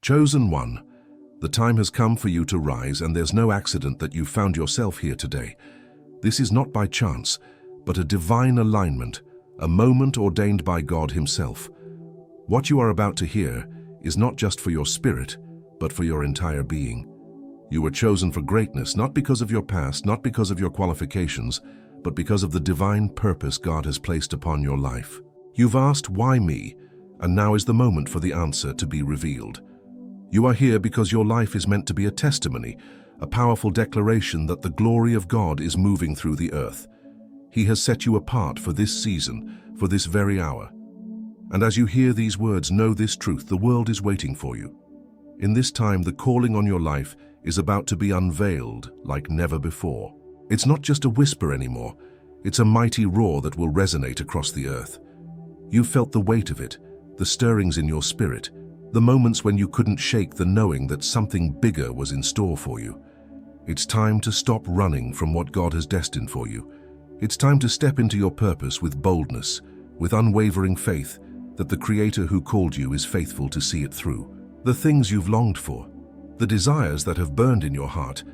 Chosen one, the time has come for you to rise, and there's no accident that you found yourself here today. This is not by chance, but a divine alignment, a moment ordained by God Himself. What you are about to hear is not just for your spirit, but for your entire being. You were chosen for greatness, not because of your past, not because of your qualifications, but because of the divine purpose God has placed upon your life. You've asked, "Why me?" And now is the moment for the answer to be revealed. You are here because your life is meant to be a testimony, a powerful declaration that the glory of God is moving through the earth. He has set you apart for this season, for this very hour. And as you hear these words, know this truth: the world is waiting for you. In this time, the calling on your life is about to be unveiled like never before. It's not just a whisper anymore. It's a mighty roar that will resonate across the earth. You've felt the weight of it, the stirrings in your spirit, the moments when you couldn't shake the knowing that something bigger was in store for you. It's time to stop running from what God has destined for you. It's time to step into your purpose with boldness, with unwavering faith that the Creator who called you is faithful to see it through. The things you've longed for, the desires that have burned in your heart,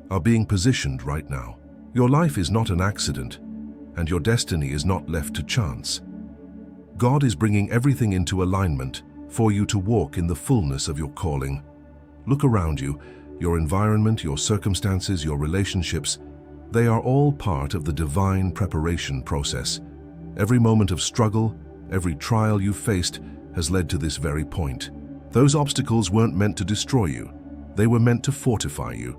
are being positioned right now. Your life is not an accident, and your destiny is not left to chance. God is bringing everything into alignment for you to walk in the fullness of your calling. Look around you. Your environment, your circumstances, your relationships, they are all part of the divine preparation process. Every moment of struggle, every trial you've faced has led to this very point. Those obstacles weren't meant to destroy you. They were meant to fortify you.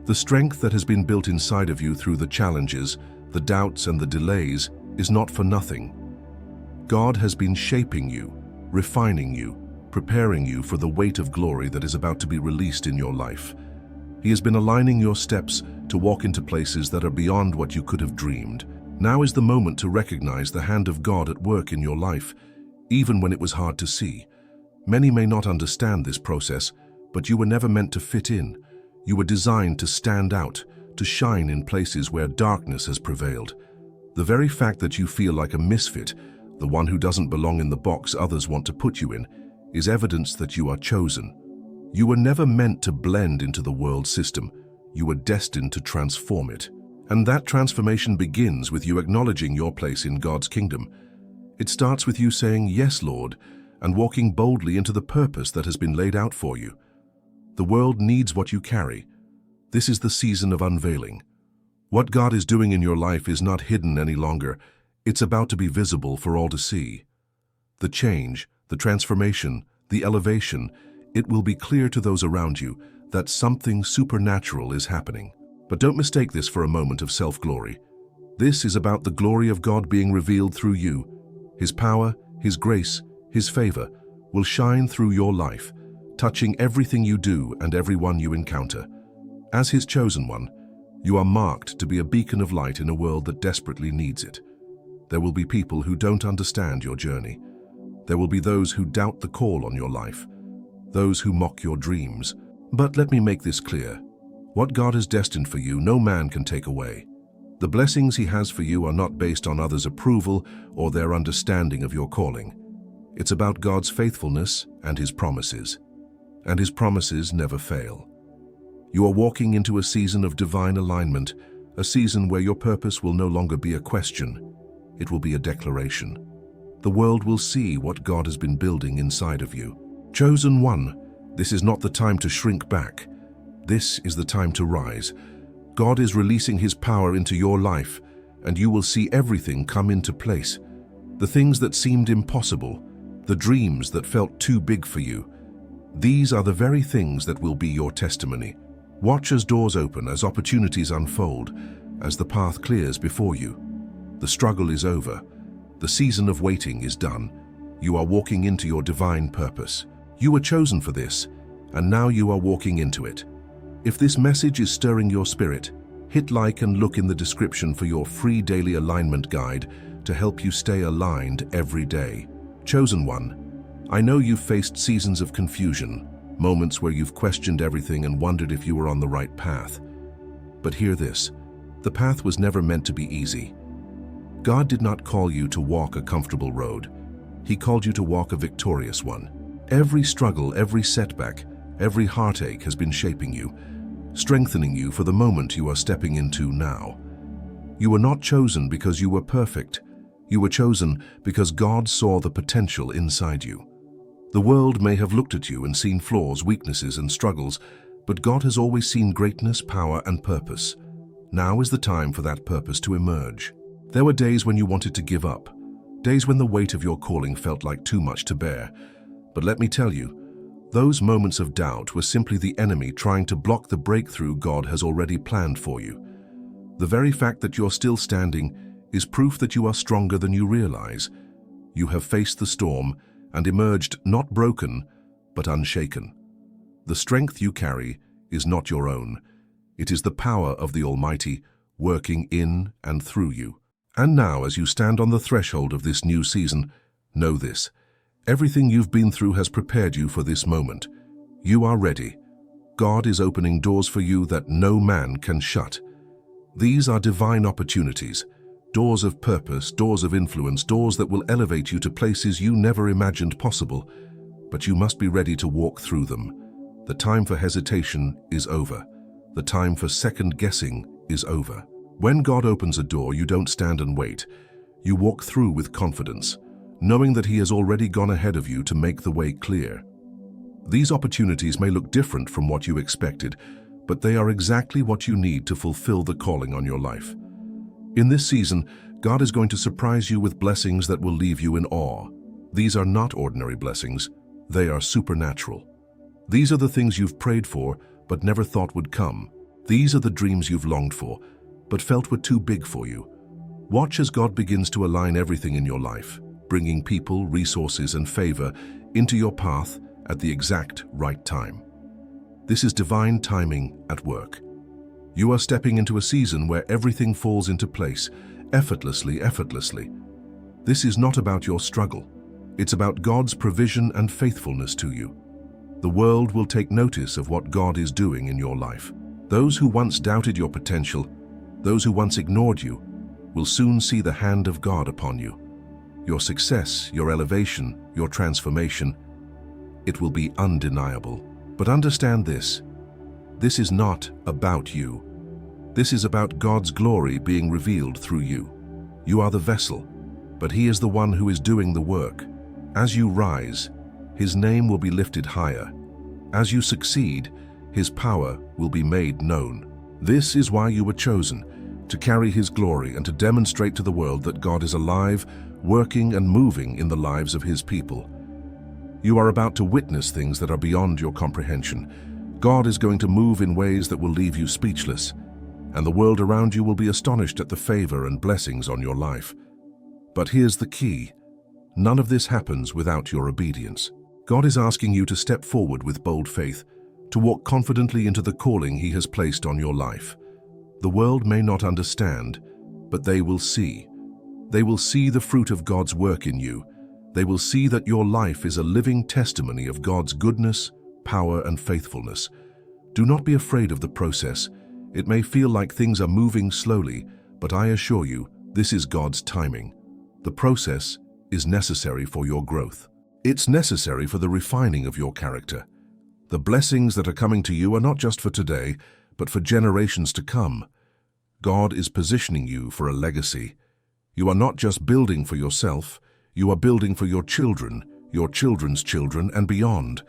The strength that has been built inside of you through the challenges, the doubts, and the delays is not for nothing. God has been shaping you, refining you, preparing you for the weight of glory that is about to be released in your life. He has been aligning your steps to walk into places that are beyond what you could have dreamed. Now is the moment to recognize the hand of God at work in your life, even when it was hard to see. Many may not understand this process, but you were never meant to fit in. You were designed to stand out, to shine in places where darkness has prevailed. The very fact that you feel like a misfit, the one who doesn't belong in the box others want to put you in, is evidence that you are chosen. You were never meant to blend into the world system. You were destined to transform it. And that transformation begins with you acknowledging your place in God's kingdom. It starts with you saying, "Yes, Lord," and walking boldly into the purpose that has been laid out for you. The world needs what you carry. This is the season of unveiling. What God is doing in your life is not hidden any longer. It's about to be visible for all to see. The change, the transformation, the elevation, it will be clear to those around you that something supernatural is happening. But don't mistake this for a moment of self-glory. This is about the glory of God being revealed through you. His power, His grace, His favor will shine through your life, touching everything you do and everyone you encounter. As His chosen one, you are marked to be a beacon of light in a world that desperately needs it. There will be people who don't understand your journey. There will be those who doubt the call on your life, those who mock your dreams. But let me make this clear. What God has destined for you, no man can take away. The blessings He has for you are not based on others' approval or their understanding of your calling. It's about God's faithfulness and His promises. And His promises never fail. You are walking into a season of divine alignment, a season where your purpose will no longer be a question. It will be a declaration. The world will see what God has been building inside of you. Chosen one, this is not the time to shrink back. This is the time to rise. God is releasing His power into your life, and you will see everything come into place. The things that seemed impossible, the dreams that felt too big for you, these are the very things that will be your testimony. Watch as doors open, as opportunities unfold, as the path clears before you. The struggle is over. The season of waiting is done. You are walking into your divine purpose. You were chosen for this, and now you are walking into it. If this message is stirring your spirit, hit like and look in the description for your free daily alignment guide to help you stay aligned every day. Chosen one, I know you've faced seasons of confusion, moments where you've questioned everything and wondered if you were on the right path. But hear this, the path was never meant to be easy. God did not call you to walk a comfortable road. He called you to walk a victorious one. Every struggle, every setback, every heartache has been shaping you, strengthening you for the moment you are stepping into now. You were not chosen because you were perfect. You were chosen because God saw the potential inside you. The world may have looked at you and seen flaws, weaknesses, and struggles, but God has always seen greatness, power, and purpose. Now is the time for that purpose to emerge. There were days when you wanted to give up, days when the weight of your calling felt like too much to bear. But let me tell you, those moments of doubt were simply the enemy trying to block the breakthrough God has already planned for you. The very fact that you're still standing is proof that you are stronger than you realize. You have faced the storm and emerged not broken, but unshaken. The strength you carry is not your own. It is the power of the Almighty working in and through you. And now, as you stand on the threshold of this new season, know this: everything you've been through has prepared you for this moment. You are ready. God is opening doors for you that no man can shut. These are divine opportunities, doors of purpose, doors of influence, doors that will elevate you to places you never imagined possible. But you must be ready to walk through them. The time for hesitation is over. The time for second guessing is over. When God opens a door, you don't stand and wait. You walk through with confidence, knowing that He has already gone ahead of you to make the way clear. These opportunities may look different from what you expected, but they are exactly what you need to fulfill the calling on your life. In this season, God is going to surprise you with blessings that will leave you in awe. These are not ordinary blessings. They are supernatural. These are the things you've prayed for but never thought would come. These are the dreams you've longed for but felt were too big for you. Watch as God begins to align everything in your life, bringing people, resources, and favor into your path at the exact right time. This is divine timing at work. You are stepping into a season where everything falls into place, effortlessly. This is not about your struggle. It's about God's provision and faithfulness to you. The world will take notice of what God is doing in your life. Those who once doubted your potential, those who once ignored you, will soon see the hand of God upon you. Your success, your elevation, your transformation, it will be undeniable. But understand this: this is not about you. This is about God's glory being revealed through you. You are the vessel, but He is the one who is doing the work. As you rise, His name will be lifted higher. As you succeed, His power will be made known. This is why you were chosen, to carry His glory and to demonstrate to the world that God is alive, working and moving in the lives of His people. You are about to witness things that are beyond your comprehension. God is going to move in ways that will leave you speechless, and the world around you will be astonished at the favor and blessings on your life. But here's the key: none of this happens without your obedience. God is asking you to step forward with bold faith, to walk confidently into the calling He has placed on your life. The world may not understand, but they will see. They will see the fruit of God's work in you. They will see that your life is a living testimony of God's goodness, power, and faithfulness. Do not be afraid of the process. It may feel like things are moving slowly, but I assure you, this is God's timing. The process is necessary for your growth. It's necessary for the refining of your character. The blessings that are coming to you are not just for today, but for generations to come. God is positioning you for a legacy. You are not just building for yourself, you are building for your children, your children's children, and beyond.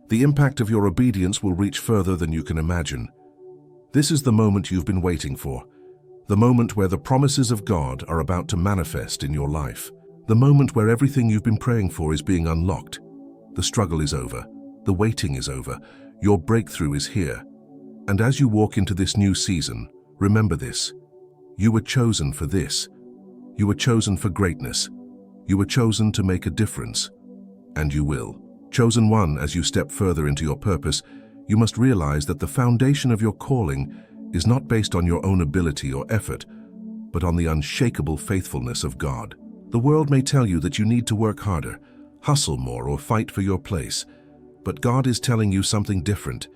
The impact of your obedience will reach further than you can imagine. This is the moment you've been waiting for, the moment where the promises of God are about to manifest in your life, the moment where everything you've been praying for is being unlocked. The struggle is over, the waiting is over, your breakthrough is here. And as you walk into this new season, remember this: you were chosen for this. You were chosen for greatness. You were chosen to make a difference, and you will. Chosen one, as you step further into your purpose, you must realize that the foundation of your calling is not based on your own ability or effort, but on the unshakable faithfulness of God. The world may tell you that you need to work harder, hustle more, or fight for your place, but God is telling you something different.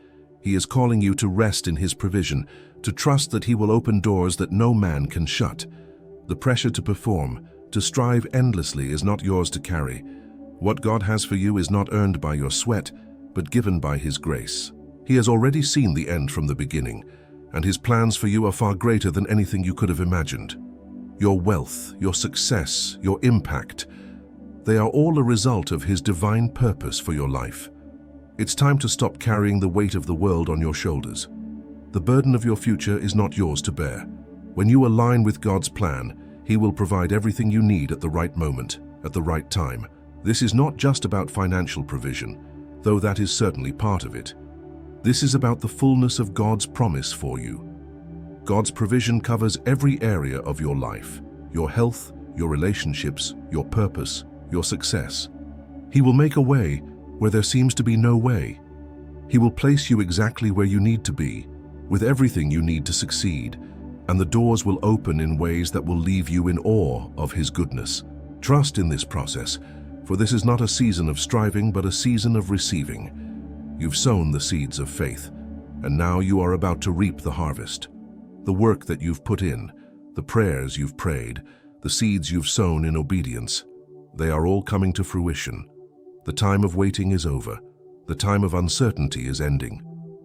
He is calling you to rest in His provision, to trust that He will open doors that no man can shut. The pressure to perform, to strive endlessly, is not yours to carry. What God has for you is not earned by your sweat, but given by His grace. He has already seen the end from the beginning, and His plans for you are far greater than anything you could have imagined. Your wealth, your success, your impact, they are all a result of His divine purpose for your life. It's time to stop carrying the weight of the world on your shoulders. The burden of your future is not yours to bear. When you align with God's plan, He will provide everything you need at the right moment, at the right time. This is not just about financial provision, though that is certainly part of it. This is about the fullness of God's promise for you. God's provision covers every area of your life, your health, your relationships, your purpose, your success. He will make a way where there seems to be no way. He will place you exactly where you need to be, with everything you need to succeed, and the doors will open in ways that will leave you in awe of His goodness. Trust in this process, for this is not a season of striving, but a season of receiving. You've sown the seeds of faith, and now you are about to reap the harvest. The work that you've put in, the prayers you've prayed, the seeds you've sown in obedience, they are all coming to fruition. The time of waiting is over. The time of uncertainty is ending.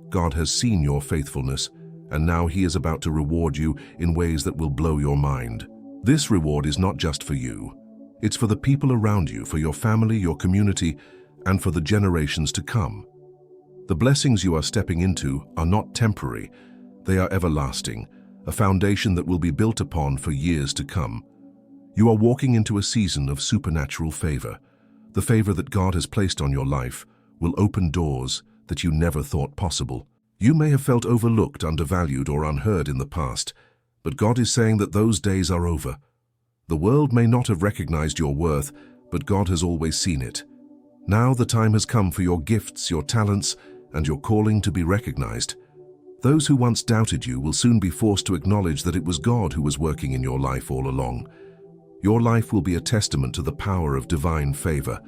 God has seen your faithfulness, and now He is about to reward you in ways that will blow your mind. This reward is not just for you. It's for the people around you, for your family, your community, and for the generations to come. The blessings you are stepping into are not temporary. They are everlasting, a foundation that will be built upon for years to come. You are walking into a season of supernatural favor. The favor that God has placed on your life will open doors that you never thought possible. You may have felt overlooked, undervalued, or unheard in the past, but God is saying that those days are over. The world may not have recognized your worth, but God has always seen it. Now the time has come for your gifts, your talents, and your calling to be recognized. Those who once doubted you will soon be forced to acknowledge that it was God who was working in your life all along. Your life will be a testament to the power of divine favor,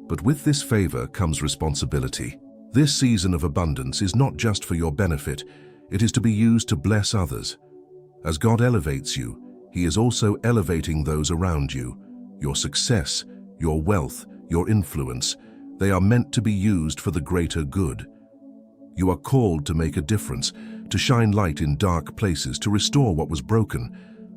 but with this favor comes responsibility. This season of abundance is not just for your benefit, it is to be used to bless others. As God elevates you, He is also elevating those around you. Your success, your wealth, your influence, they are meant to be used for the greater good. You are called to make a difference, to shine light in dark places, to restore what was broken.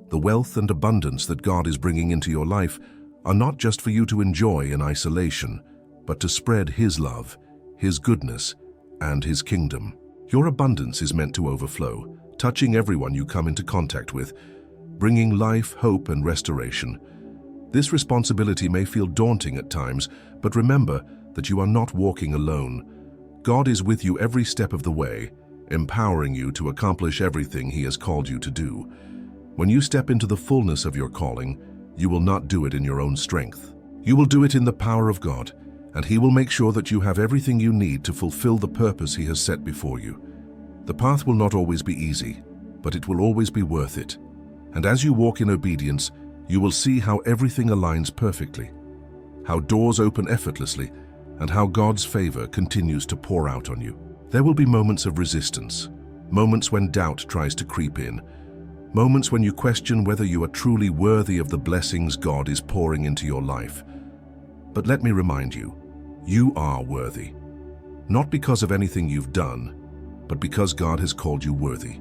The wealth and abundance that God is bringing into your life are not just for you to enjoy in isolation, but to spread His love, His goodness, and His kingdom. Your abundance is meant to overflow, touching everyone you come into contact with, bringing life, hope, and restoration. This responsibility may feel daunting at times, but remember that you are not walking alone. God is with you every step of the way, empowering you to accomplish everything He has called you to do. When you step into the fullness of your calling, you will not do it in your own strength. You will do it in the power of God, and He will make sure that you have everything you need to fulfill the purpose He has set before you. The path will not always be easy, but it will always be worth it. And as you walk in obedience, you will see how everything aligns perfectly, how doors open effortlessly, and how God's favor continues to pour out on you. There will be moments of resistance, moments when doubt tries to creep in, moments when you question whether you are truly worthy of the blessings God is pouring into your life. But let me remind you, you are worthy. Not because of anything you've done, but because God has called you worthy.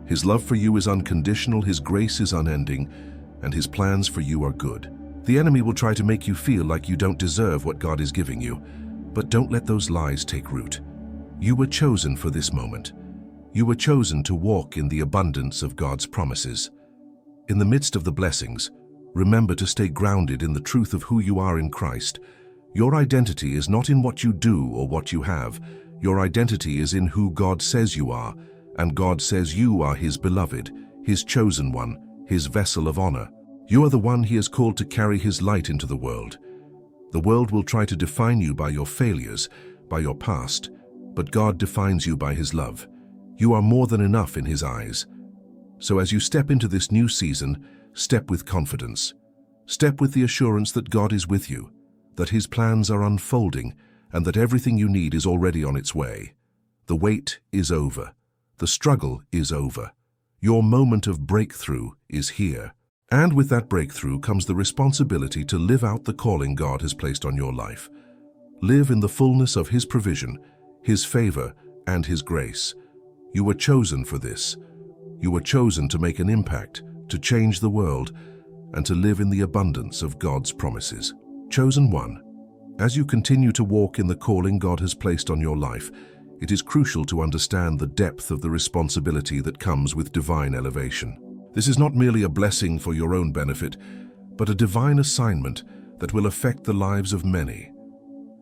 His love for you is unconditional, His grace is unending, and His plans for you are good. The enemy will try to make you feel like you don't deserve what God is giving you, but don't let those lies take root. You were chosen for this moment. You were chosen to walk in the abundance of God's promises. In the midst of the blessings, remember to stay grounded in the truth of who you are in Christ. Your identity is not in what you do or what you have. Your identity is in who God says you are, and God says you are His beloved, His chosen one, His vessel of honor. You are the one He has called to carry His light into the world. The world will try to define you by your failures, by your past, but God defines you by His love. You are more than enough in His eyes. So as you step into this new season, step with confidence. Step with the assurance that God is with you, that His plans are unfolding, and that everything you need is already on its way. The wait is over. The struggle is over. Your moment of breakthrough is here. And with that breakthrough comes the responsibility to live out the calling God has placed on your life. Live in the fullness of His provision, His favor, and His grace. You were chosen for this. You were chosen to make an impact, to change the world, and to live in the abundance of God's promises. Chosen one, as you continue to walk in the calling God has placed on your life, it is crucial to understand the depth of the responsibility that comes with divine elevation. This is not merely a blessing for your own benefit, but a divine assignment that will affect the lives of many.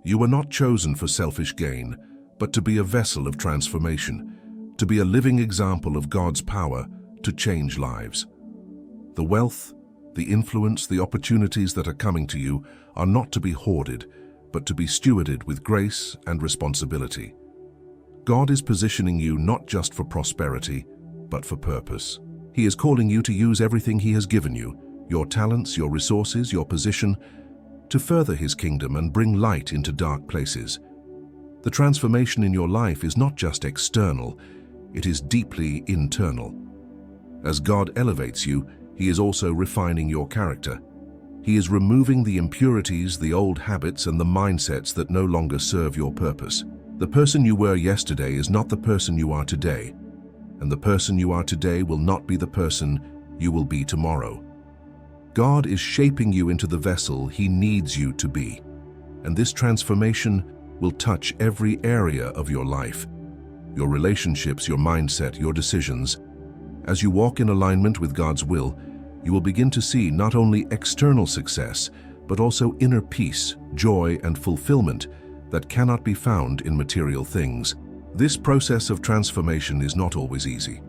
You were not chosen for selfish gain, but to be a vessel of transformation, to be a living example of God's power to change lives. The wealth, the influence, the opportunities that are coming to you are not to be hoarded, but to be stewarded with grace and responsibility. God is positioning you not just for prosperity, but for purpose. He is calling you to use everything He has given you, your talents, your resources, your position, to further His kingdom and bring light into dark places. The transformation in your life is not just external, it is deeply internal. As God elevates you, He is also refining your character. He is removing the impurities, the old habits, and the mindsets that no longer serve your purpose. The person you were yesterday is not the person you are today, and the person you are today will not be the person you will be tomorrow. God is shaping you into the vessel He needs you to be, and this transformation will touch every area of your life, your relationships, your mindset, your decisions. As you walk in alignment with God's will, you will begin to see not only external success, but also inner peace, joy, and fulfillment that cannot be found in material things. This process of transformation is not always easy.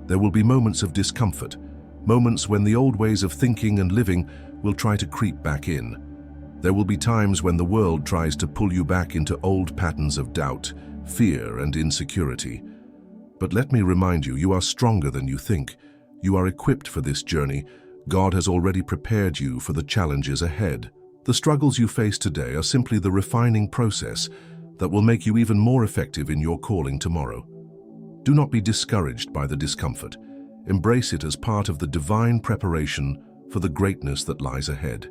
There will be moments of discomfort, moments when the old ways of thinking and living will try to creep back in. There will be times when the world tries to pull you back into old patterns of doubt, fear, and insecurity. But let me remind you, you are stronger than you think. You are equipped for this journey. God has already prepared you for the challenges ahead. The struggles you face today are simply the refining process that will make you even more effective in your calling tomorrow. Do not be discouraged by the discomfort. Embrace it as part of the divine preparation for the greatness that lies ahead.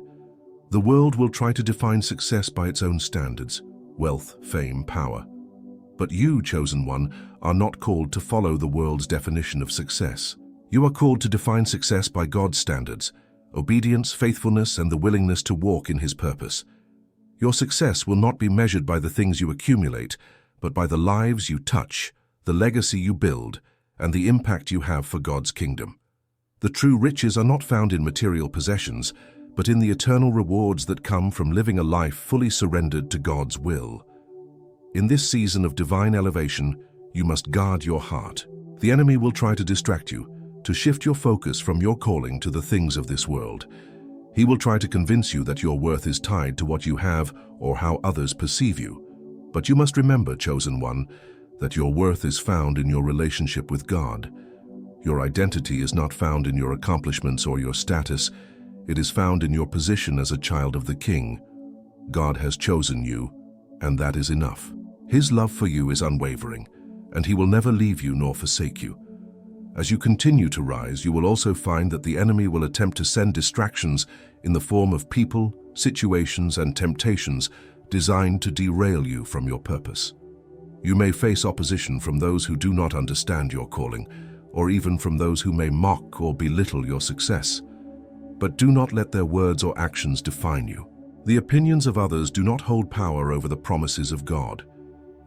The world will try to define success by its own standards, wealth, fame, power. But you, chosen one, are not called to follow the world's definition of success. You are called to define success by God's standards, obedience, faithfulness, and the willingness to walk in His purpose. Your success will not be measured by the things you accumulate, but by the lives you touch, the legacy you build, and the impact you have for God's kingdom. The true riches are not found in material possessions, but in the eternal rewards that come from living a life fully surrendered to God's will. In this season of divine elevation, you must guard your heart. The enemy will try to distract you, to shift your focus from your calling to the things of this world. He will try to convince you that your worth is tied to what you have or how others perceive you. But you must remember, chosen one, that your worth is found in your relationship with God. Your identity is not found in your accomplishments or your status. It is found in your position as a child of the King. God has chosen you, and that is enough. His love for you is unwavering, and He will never leave you nor forsake you. As you continue to rise, you will also find that the enemy will attempt to send distractions in the form of people, situations, and temptations designed to derail you from your purpose. You may face opposition from those who do not understand your calling, or even from those who may mock or belittle your success. But do not let their words or actions define you. The opinions of others do not hold power over the promises of God.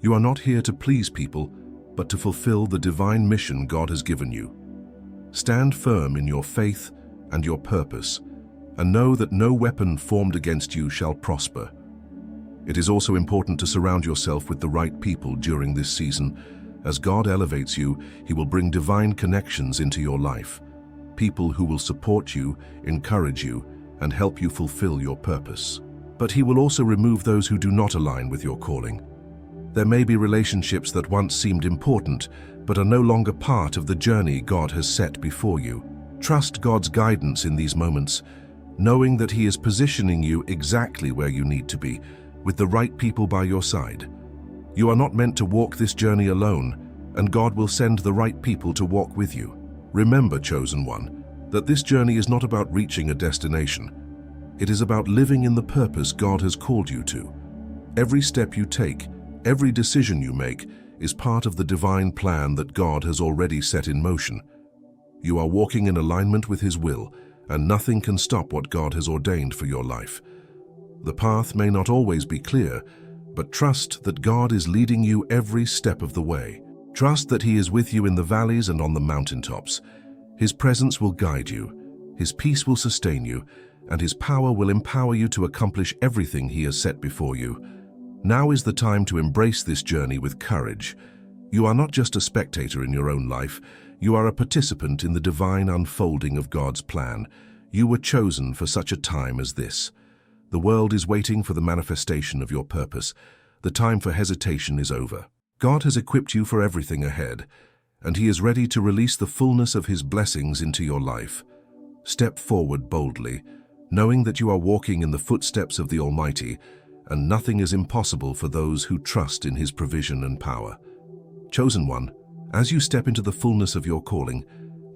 You are not here to please people, but to fulfill the divine mission God has given you. Stand firm in your faith and your purpose, and know that no weapon formed against you shall prosper. It is also important to surround yourself with the right people during this season. As God elevates you, He will bring divine connections into your life, people who will support you, encourage you, and help you fulfill your purpose. But He will also remove those who do not align with your calling. There may be relationships that once seemed important, but are no longer part of the journey God has set before you. Trust God's guidance in these moments, knowing that He is positioning you exactly where you need to be, with the right people by your side. You are not meant to walk this journey alone, and God will send the right people to walk with you. Remember, chosen one, that this journey is not about reaching a destination. It is about living in the purpose God has called you to. Every step you take, every decision you make, is part of the divine plan that God has already set in motion. You are walking in alignment with His will, and nothing can stop what God has ordained for your life. The path may not always be clear, but trust that God is leading you every step of the way. Trust that He is with you in the valleys and on the mountaintops. His presence will guide you, His peace will sustain you, and His power will empower you to accomplish everything He has set before you. Now is the time to embrace this journey with courage. You are not just a spectator in your own life, you are a participant in the divine unfolding of God's plan. You were chosen for such a time as this. The world is waiting for the manifestation of your purpose. The time for hesitation is over. God has equipped you for everything ahead, and He is ready to release the fullness of His blessings into your life. Step forward boldly, knowing that you are walking in the footsteps of the Almighty, and nothing is impossible for those who trust in His provision and power. Chosen one, as you step into the fullness of your calling,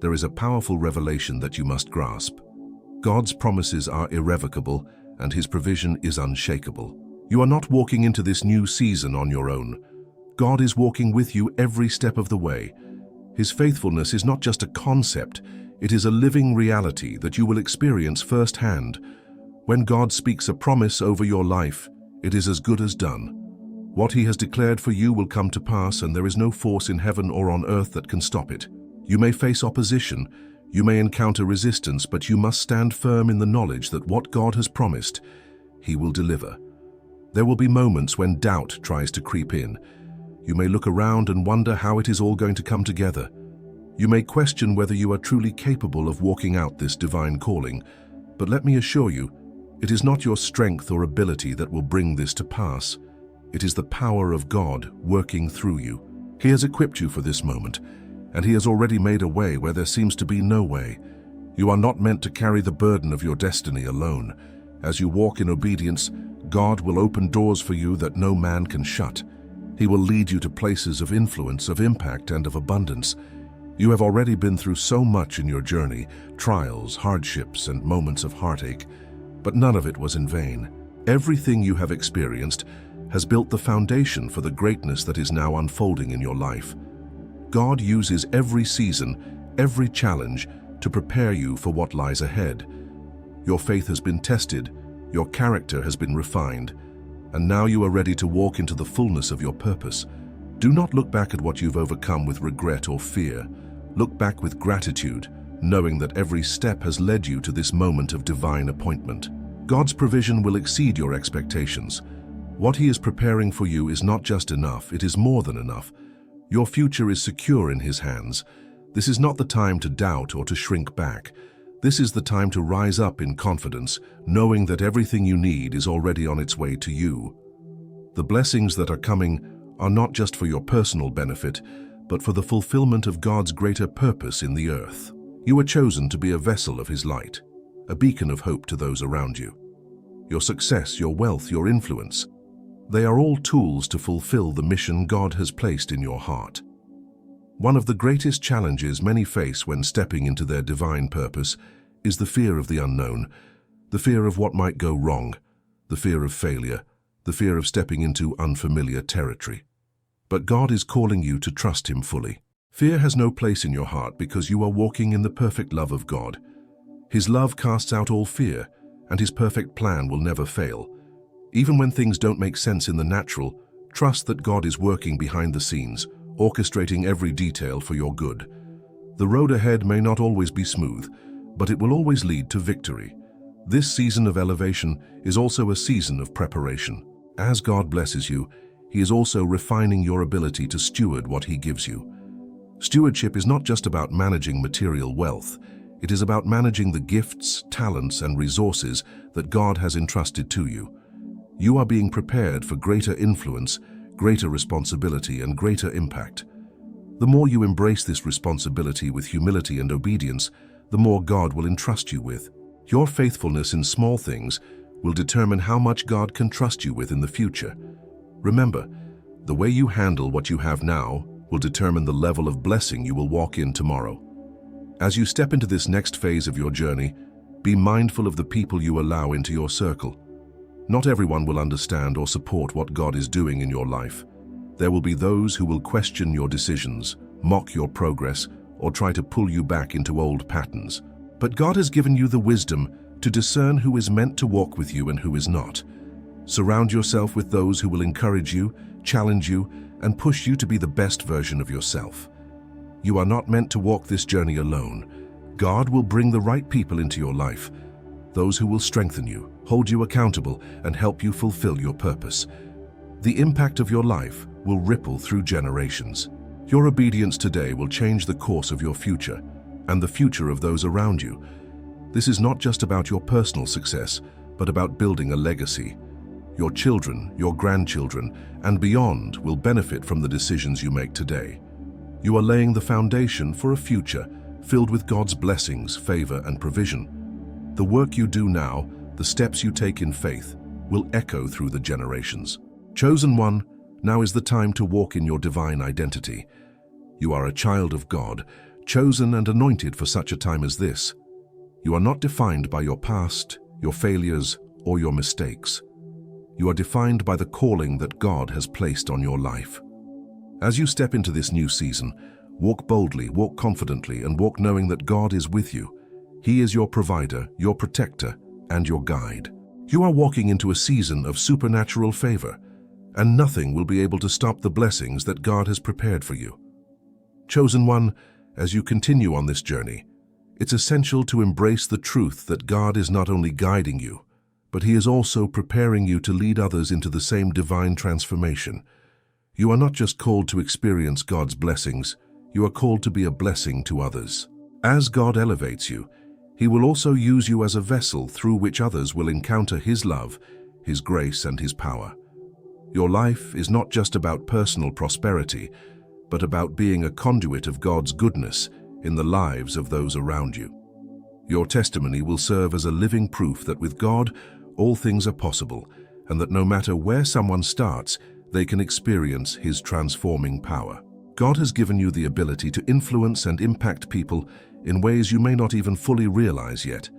there is a powerful revelation that you must grasp. God's promises are irrevocable, and His provision is unshakable. You are not walking into this new season on your own. God is walking with you every step of the way. His faithfulness is not just a concept, it is a living reality that you will experience firsthand. When God speaks a promise over your life, it is as good as done. What He has declared for you will come to pass, and there is no force in heaven or on earth that can stop it. You may face opposition, you may encounter resistance, but you must stand firm in the knowledge that what God has promised, He will deliver. There will be moments when doubt tries to creep in. You may look around and wonder how it is all going to come together. You may question whether you are truly capable of walking out this divine calling, but let me assure you, it is not your strength or ability that will bring this to pass. It is the power of God working through you. He has equipped you for this moment, and He has already made a way where there seems to be no way. You are not meant to carry the burden of your destiny alone. As you walk in obedience, God will open doors for you that no man can shut. He will lead you to places of influence, of impact, and of abundance. You have already been through so much in your journey, trials, hardships, and moments of heartache, but none of it was in vain. Everything you have experienced has built the foundation for the greatness that is now unfolding in your life. God uses every season, every challenge, to prepare you for what lies ahead. Your faith has been tested, your character has been refined, and now you are ready to walk into the fullness of your purpose. Do not look back at what you've overcome with regret or fear. Look back with gratitude, knowing that every step has led you to this moment of divine appointment. God's provision will exceed your expectations. What He is preparing for you is not just enough, it is more than enough. Your future is secure in His hands. This is not the time to doubt or to shrink back. This is the time to rise up in confidence, knowing that everything you need is already on its way to you. The blessings that are coming are not just for your personal benefit, but for the fulfillment of God's greater purpose in the earth. You are chosen to be a vessel of His light, a beacon of hope to those around you. Your success, your wealth, your influence, they are all tools to fulfill the mission God has placed in your heart. One of the greatest challenges many face when stepping into their divine purpose is the fear of the unknown, the fear of what might go wrong, the fear of failure, the fear of stepping into unfamiliar territory. But God is calling you to trust Him fully. Fear has no place in your heart because you are walking in the perfect love of God. His love casts out all fear, and His perfect plan will never fail. Even when things don't make sense in the natural, trust that God is working behind the scenes, orchestrating every detail for your good. The road ahead may not always be smooth, but it will always lead to victory. This season of elevation is also a season of preparation. As God blesses you, He is also refining your ability to steward what He gives you. Stewardship is not just about managing material wealth. It is about managing the gifts, talents, and resources that God has entrusted to you. You are being prepared for greater influence, greater responsibility, and greater impact. The more you embrace this responsibility with humility and obedience, the more God will entrust you with. Your faithfulness in small things will determine how much God can trust you with in the future. Remember, the way you handle what you have now will determine the level of blessing you will walk in tomorrow. As you step into this next phase of your journey, be mindful of the people you allow into your circle. Not everyone will understand or support what God is doing in your life. There will be those who will question your decisions, mock your progress, or try to pull you back into old patterns. But God has given you the wisdom to discern who is meant to walk with you and who is not. Surround yourself with those who will encourage you, challenge you, and push you to be the best version of yourself. You are not meant to walk this journey alone. God will bring the right people into your life, those who will strengthen you, hold you accountable, and help you fulfill your purpose. The impact of your life will ripple through generations. Your obedience today will change the course of your future and the future of those around you. This is not just about your personal success, but about building a legacy. Your children, your grandchildren, and beyond will benefit from the decisions you make today. You are laying the foundation for a future filled with God's blessings, favor, and provision. The work you do now, the steps you take in faith, will echo through the generations. Chosen one, now is the time to walk in your divine identity. You are a child of God, chosen and anointed for such a time as this. You are not defined by your past, your failures, or your mistakes. You are defined by the calling that God has placed on your life. As you step into this new season, walk boldly, walk confidently, and walk knowing that God is with you. He is your provider, your protector, and your guide. You are walking into a season of supernatural favor, and nothing will be able to stop the blessings that God has prepared for you. Chosen one, as you continue on this journey, it's essential to embrace the truth that God is not only guiding you, but He is also preparing you to lead others into the same divine transformation. You are not just called to experience God's blessings, you are called to be a blessing to others. As God elevates you, He will also use you as a vessel through which others will encounter His love, His grace, and His power. Your life is not just about personal prosperity, but about being a conduit of God's goodness in the lives of those around you. Your testimony will serve as a living proof that with God, all things are possible, and that no matter where someone starts, they can experience His transforming power. God has given you the ability to influence and impact people in ways you may not even fully realize yet.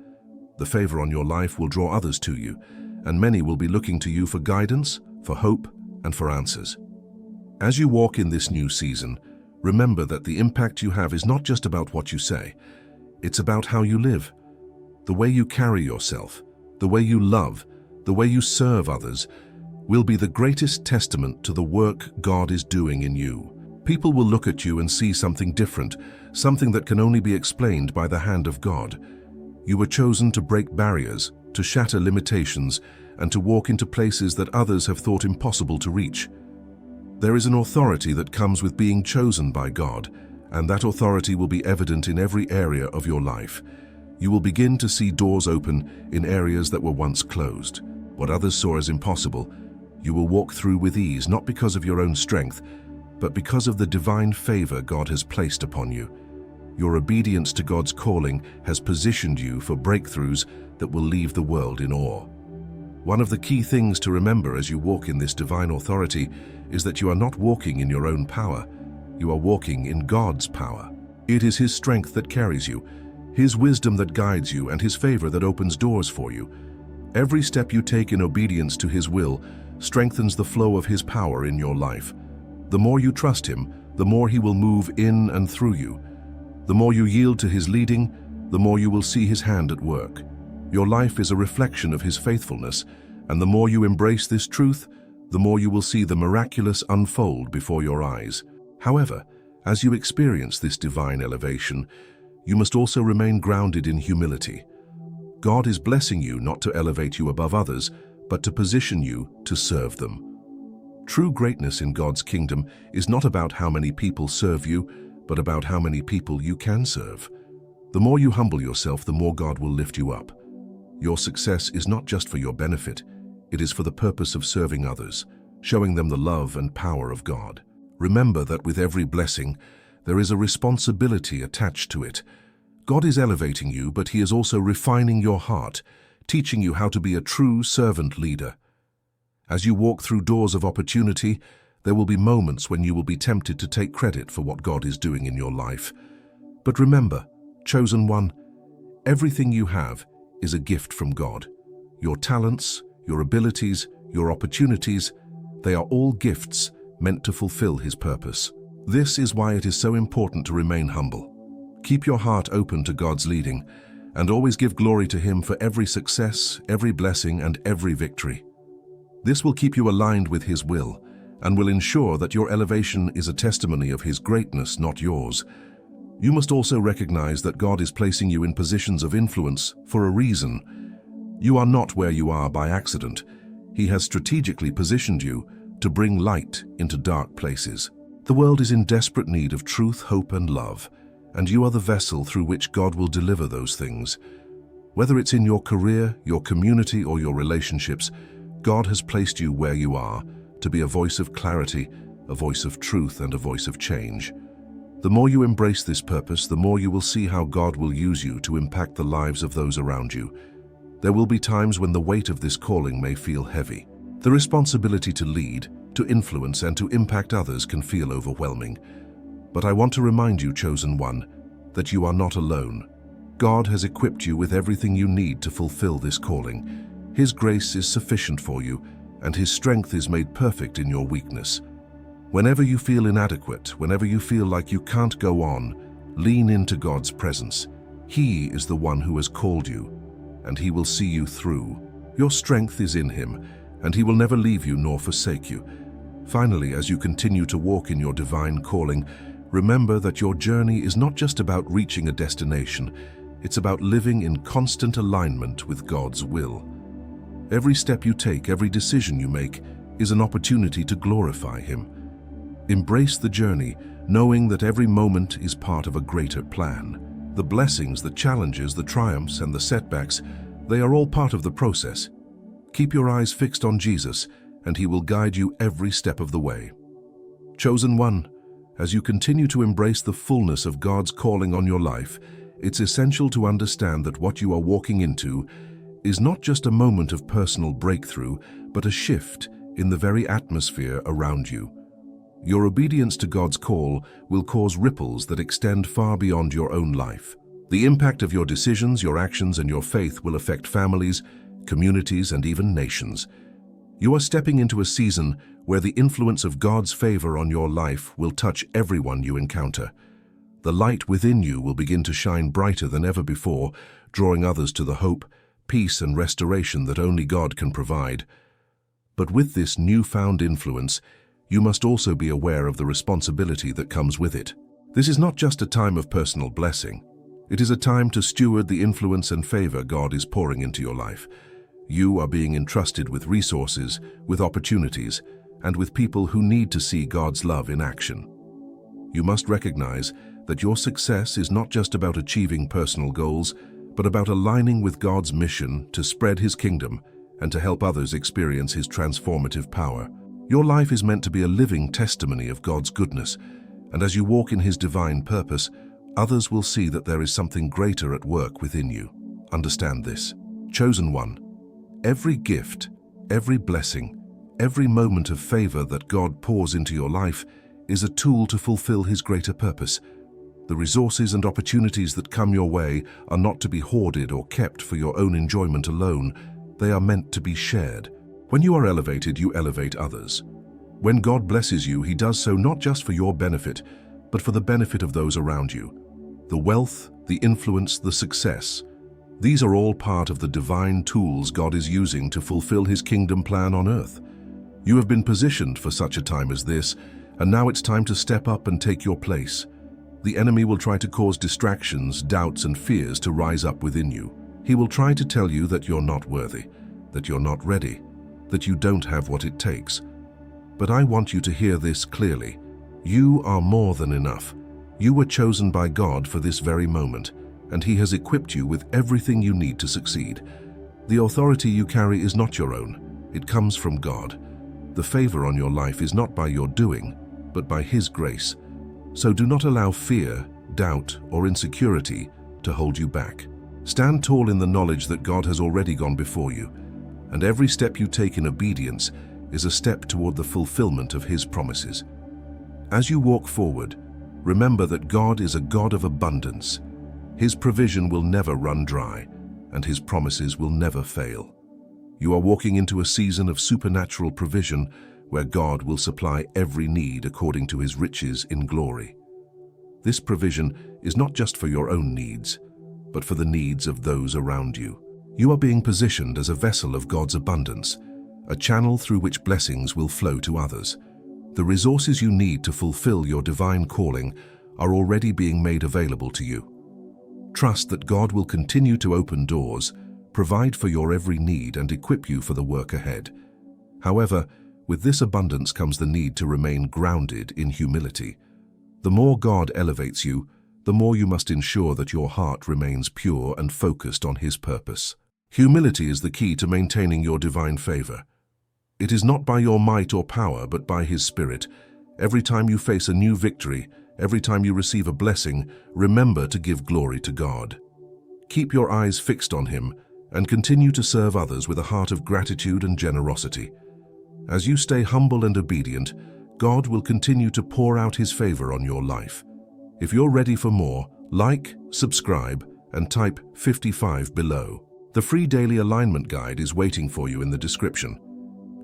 The favor on your life will draw others to you, and many will be looking to you for guidance, for hope, and for answers. As you walk in this new season, remember that the impact you have is not just about what you say. It's about how you live, the way you carry yourself, the way you love, the way you serve others, will be the greatest testament to the work God is doing in you. People will look at you and see something different, something that can only be explained by the hand of God. You were chosen to break barriers, to shatter limitations, and to walk into places that others have thought impossible to reach. There is an authority that comes with being chosen by God, and that authority will be evident in every area of your life. You will begin to see doors open in areas that were once closed. What others saw as impossible, you will walk through with ease, not because of your own strength, but because of the divine favor God has placed upon you. Your obedience to God's calling has positioned you for breakthroughs that will leave the world in awe. One of the key things to remember as you walk in this divine authority is that you are not walking in your own power. You are walking in God's power. It is His strength that carries you, His wisdom that guides you, and His favor that opens doors for you. Every step you take in obedience to His will strengthens the flow of His power in your life. The more you trust Him, the more He will move in and through you. The more you yield to His leading, the more you will see His hand at work. Your life is a reflection of His faithfulness, and the more you embrace this truth, the more you will see the miraculous unfold before your eyes. However, as you experience this divine elevation, you must also remain grounded in humility. God is blessing you not to elevate you above others, but to position you to serve them. True greatness in God's kingdom is not about how many people serve you, but about how many people you can serve. The more you humble yourself, the more God will lift you up. Your success is not just for your benefit, it is for the purpose of serving others, showing them the love and power of God. Remember that with every blessing, there is a responsibility attached to it. God is elevating you, but He is also refining your heart, teaching you how to be a true servant leader. As you walk through doors of opportunity, there will be moments when you will be tempted to take credit for what God is doing in your life. But remember, Chosen one, everything you have is a gift from God. Your talents, your abilities, your opportunities, they are all gifts meant to fulfill His purpose. This is why it is so important to remain humble. Keep your heart open to God's leading, and always give glory to Him for every success, every blessing, and every victory. This will keep you aligned with His will, and will ensure that your elevation is a testimony of His greatness, not yours. You must also recognize that God is placing you in positions of influence for a reason. You are not where you are by accident. He has strategically positioned you to bring light into dark places. The world is in desperate need of truth, hope, and love, and you are the vessel through which God will deliver those things. Whether it's in your career, your community, or your relationships, God has placed you where you are to be a voice of clarity, a voice of truth, and a voice of change. The more you embrace this purpose, the more you will see how God will use you to impact the lives of those around you. There will be times when the weight of this calling may feel heavy. The responsibility to lead, to influence, and to impact others can feel overwhelming. But I want to remind you, chosen one, that you are not alone. God has equipped you with everything you need to fulfill this calling. His grace is sufficient for you, and His strength is made perfect in your weakness. Whenever you feel inadequate, whenever you feel like you can't go on, lean into God's presence. He is the one who has called you, and He will see you through. Your strength is in Him, and He will never leave you nor forsake you. Finally, as you continue to walk in your divine calling, remember that your journey is not just about reaching a destination, it's about living in constant alignment with God's will. Every step you take, every decision you make, is an opportunity to glorify Him. Embrace the journey, knowing that every moment is part of a greater plan. The blessings, the challenges, the triumphs, and the setbacks, they are all part of the process. Keep your eyes fixed on Jesus, and He will guide you every step of the way. Chosen one, as you continue to embrace the fullness of God's calling on your life, it's essential to understand that what you are walking into is not just a moment of personal breakthrough, but a shift in the very atmosphere around you. Your obedience to God's call will cause ripples that extend far beyond your own life. The impact of your decisions, your actions, and your faith will affect families, communities, and even nations. You are stepping into a season where the influence of God's favor on your life will touch everyone you encounter. The light within you will begin to shine brighter than ever before, drawing others to the hope, peace, and restoration that only God can provide. But with this newfound influence, you must also be aware of the responsibility that comes with it. This is not just a time of personal blessing. It is a time to steward the influence and favor God is pouring into your life. You are being entrusted with resources, with opportunities, and with people who need to see God's love in action. You must recognize that your success is not just about achieving personal goals, but about aligning with God's mission to spread His kingdom and to help others experience His transformative power. Your life is meant to be a living testimony of God's goodness, and as you walk in His divine purpose, others will see that there is something greater at work within you. Understand this. Chosen one, every gift, every blessing, every moment of favor that God pours into your life is a tool to fulfill His greater purpose. The resources and opportunities that come your way are not to be hoarded or kept for your own enjoyment alone. They are meant to be shared. When you are elevated, you elevate others. When God blesses you, He does so not just for your benefit, but for the benefit of those around you. The wealth, the influence, the success, these are all part of the divine tools God is using to fulfill His kingdom plan on earth. You have been positioned for such a time as this, and now it's time to step up and take your place. The enemy will try to cause distractions, doubts, and fears to rise up within you. He will try to tell you that you're not worthy, that you're not ready, that you don't have what it takes. But I want you to hear this clearly. You are more than enough. You were chosen by God for this very moment, and He has equipped you with everything you need to succeed. The authority you carry is not your own. It comes from God. The favor on your life is not by your doing, but by His grace. So do not allow fear, doubt, or insecurity to hold you back. Stand tall in the knowledge that God has already gone before you, and every step you take in obedience is a step toward the fulfillment of His promises. As you walk forward, remember that God is a God of abundance. His provision will never run dry, and His promises will never fail. You are walking into a season of supernatural provision where God will supply every need according to His riches in glory. This provision is not just for your own needs, but for the needs of those around you. You are being positioned as a vessel of God's abundance, a channel through which blessings will flow to others. The resources you need to fulfill your divine calling are already being made available to you. Trust that God will continue to open doors, provide for your every need, and equip you for the work ahead. However, with this abundance comes the need to remain grounded in humility. The more God elevates you, the more you must ensure that your heart remains pure and focused on His purpose. Humility is the key to maintaining your divine favor. It is not by your might or power, but by His Spirit. Every time you face a new victory, every time you receive a blessing, remember to give glory to God. Keep your eyes fixed on Him and continue to serve others with a heart of gratitude and generosity. As you stay humble and obedient, God will continue to pour out His favor on your life. If you're ready for more, like, subscribe, and type 55 below. The free daily alignment guide is waiting for you in the description.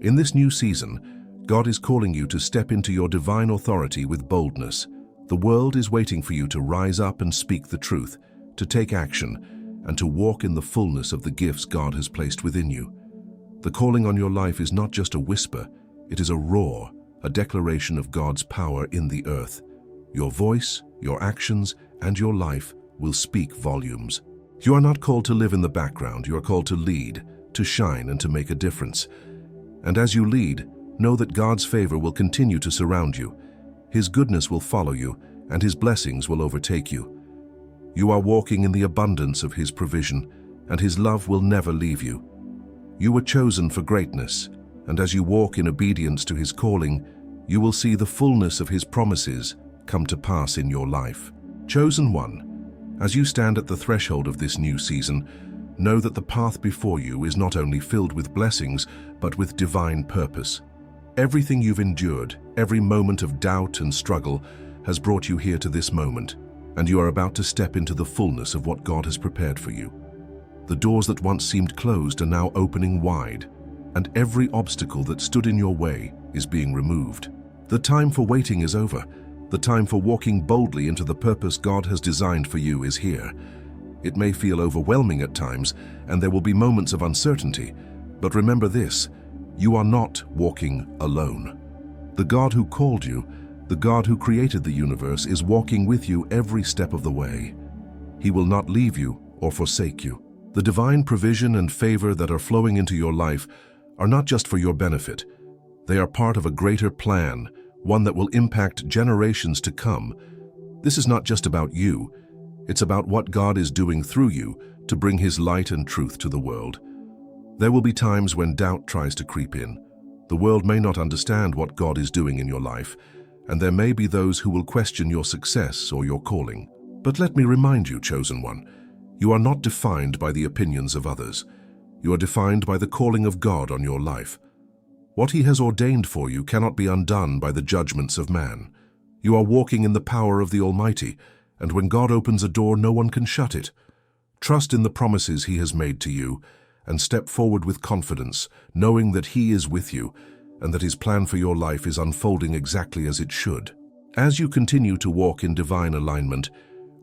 In this new season, God is calling you to step into your divine authority with boldness. The world is waiting for you to rise up and speak the truth, to take action, and to walk in the fullness of the gifts God has placed within you. The calling on your life is not just a whisper, it is a roar, a declaration of God's power in the earth. Your voice, your actions, and your life will speak volumes. You are not called to live in the background, you are called to lead, to shine, and to make a difference. And as you lead, know that God's favor will continue to surround you. His goodness will follow you, and His blessings will overtake you. You are walking in the abundance of His provision, and His love will never leave you. You were chosen for greatness, and as you walk in obedience to His calling, you will see the fullness of His promises come to pass in your life. Chosen one, as you stand at the threshold of this new season, know that the path before you is not only filled with blessings, but with divine purpose. Everything you've endured, every moment of doubt and struggle, has brought you here to this moment, and you are about to step into the fullness of what God has prepared for you. The doors that once seemed closed are now opening wide, and every obstacle that stood in your way is being removed. The time for waiting is over. The time for walking boldly into the purpose God has designed for you is here. It may feel overwhelming at times, and there will be moments of uncertainty, but remember this: you are not walking alone. The God who called you, the God who created the universe, is walking with you every step of the way. He will not leave you or forsake you. The divine provision and favor that are flowing into your life are not just for your benefit. They are part of a greater plan, one that will impact generations to come. This is not just about you. It's about what God is doing through you to bring His light and truth to the world. There will be times when doubt tries to creep in. The world may not understand what God is doing in your life, and there may be those who will question your success or your calling. But let me remind you, chosen one, you are not defined by the opinions of others. You are defined by the calling of God on your life. What He has ordained for you cannot be undone by the judgments of man. You are walking in the power of the Almighty, and when God opens a door, no one can shut it. Trust in the promises He has made to you, and step forward with confidence, knowing that He is with you, and that His plan for your life is unfolding exactly as it should. As you continue to walk in divine alignment,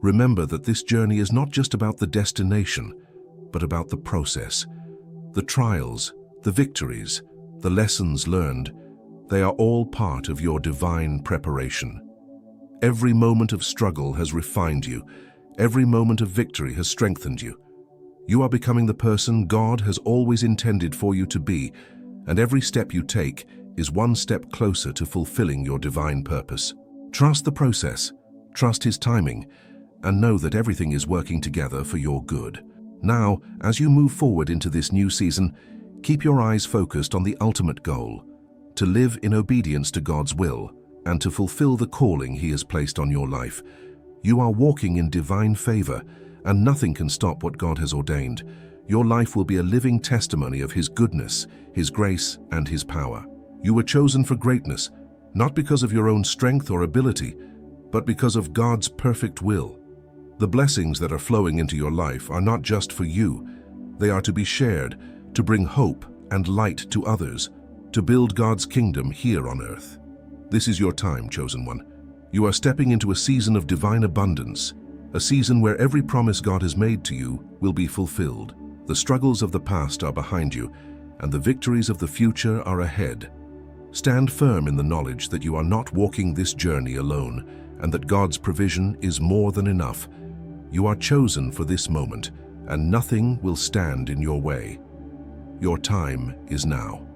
remember that this journey is not just about the destination, but about the process. The trials, the victories, the lessons learned, they are all part of your divine preparation. Every moment of struggle has refined you. Every moment of victory has strengthened you. You are becoming the person God has always intended for you to be, and every step you take is one step closer to fulfilling your divine purpose. Trust the process, trust His timing, and know that everything is working together for your good. Now, as you move forward into this new season, keep your eyes focused on the ultimate goal: to live in obedience to God's will and to fulfill the calling He has placed on your life. You are walking in divine favor, and nothing can stop what God has ordained. Your life will be a living testimony of His goodness, His grace, and His power. You were chosen for greatness, not because of your own strength or ability, but because of God's perfect will. The blessings that are flowing into your life are not just for you. They are to be shared, to bring hope and light to others, to build God's kingdom here on earth. This is your time, chosen one. You are stepping into a season of divine abundance, a season where every promise God has made to you will be fulfilled. The struggles of the past are behind you, and the victories of the future are ahead. Stand firm in the knowledge that you are not walking this journey alone, and that God's provision is more than enough. You are chosen for this moment, and nothing will stand in your way. Your time is now.